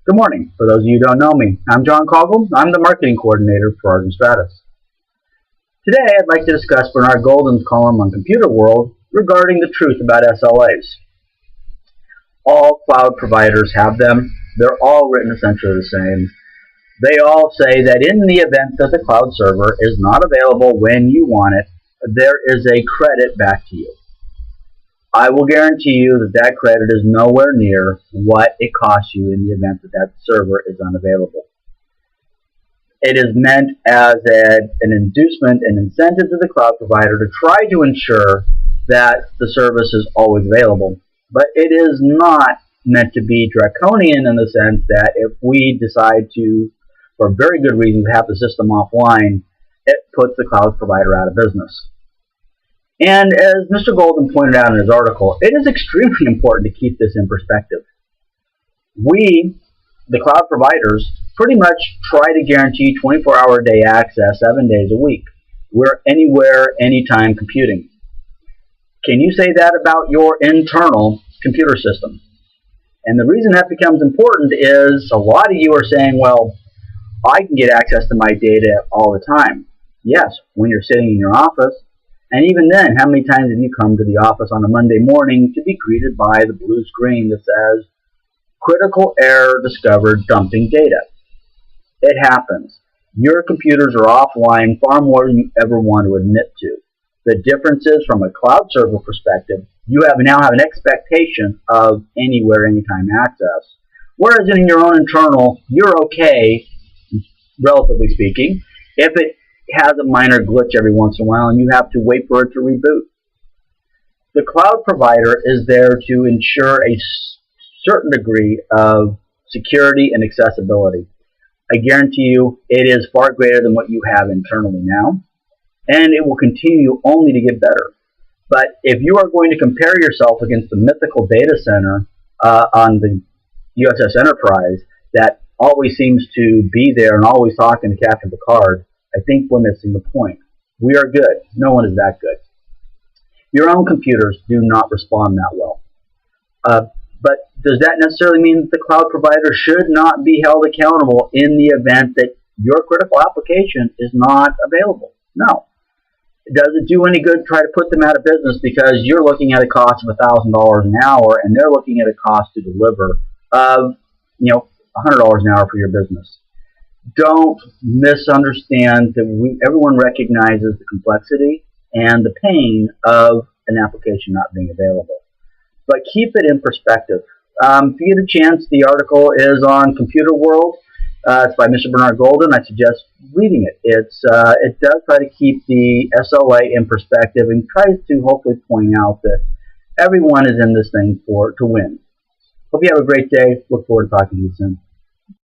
Good morning. For those of you who don't know me, I'm John Coggle. I'm the marketing coordinator for Argent Stratus. Today, I'd like to discuss Bernard Golden's column on Computer World regarding the truth about SLAs. All cloud providers have them. They're all written essentially the same. They all say that in the event that the cloud server is not available when you want it, there is a credit back to you. I will guarantee you that that credit is nowhere near what it costs you in the event that that server is unavailable. It is meant as an inducement and incentive to the cloud provider to try to ensure that the service is always available. But it is not meant to be draconian in the sense that if we decide to, for very good reasons, have the system offline, it puts the cloud provider out of business. And as Mr. Golden pointed out in his article, it is extremely important to keep this in perspective. We, the cloud providers, pretty much try to guarantee 24-hour-a-day access 7 days a week. We're anywhere, anytime computing. Can you say that about your internal computer system? And the reason that becomes important is a lot of you are saying, well, I can get access to my data all the time. Yes, when you're sitting in your office. And even then, how many times have you come to the office on a Monday morning to be greeted by the blue screen that says, critical error discovered dumping data? It happens. Your computers are offline far more than you ever want to admit to. The difference is, from a cloud server perspective, you now have an expectation of anywhere, anytime access. Whereas in your own internal, you're okay, relatively speaking, if it has a minor glitch every once in a while and you have to wait for it to reboot. The cloud provider is there to ensure a certain degree of security and accessibility. I guarantee you it is far greater than what you have internally now, and it will continue only to get better. But if you are going to compare yourself against the mythical data center on the USS Enterprise that always seems to be there and always talking to Captain Picard, I think we're missing the point. We are good. No one is that good. Your own computers do not respond that well. But does that necessarily mean that the cloud provider should not be held accountable in the event that your critical application is not available? No. Does it do any good to try to put them out of business because you're looking at a cost of $1,000 an hour and they're looking at a cost to deliver of $100 an hour for your business? Don't misunderstand that everyone recognizes the complexity and the pain of an application not being available. But keep it in perspective. If you get a chance, the article is on Computer World. It's by Mr. Bernard Golden. I suggest reading it. It does try to keep the SLA in perspective and tries to hopefully point out that everyone is in this thing to win. Hope you have a great day. Look forward to talking to you soon.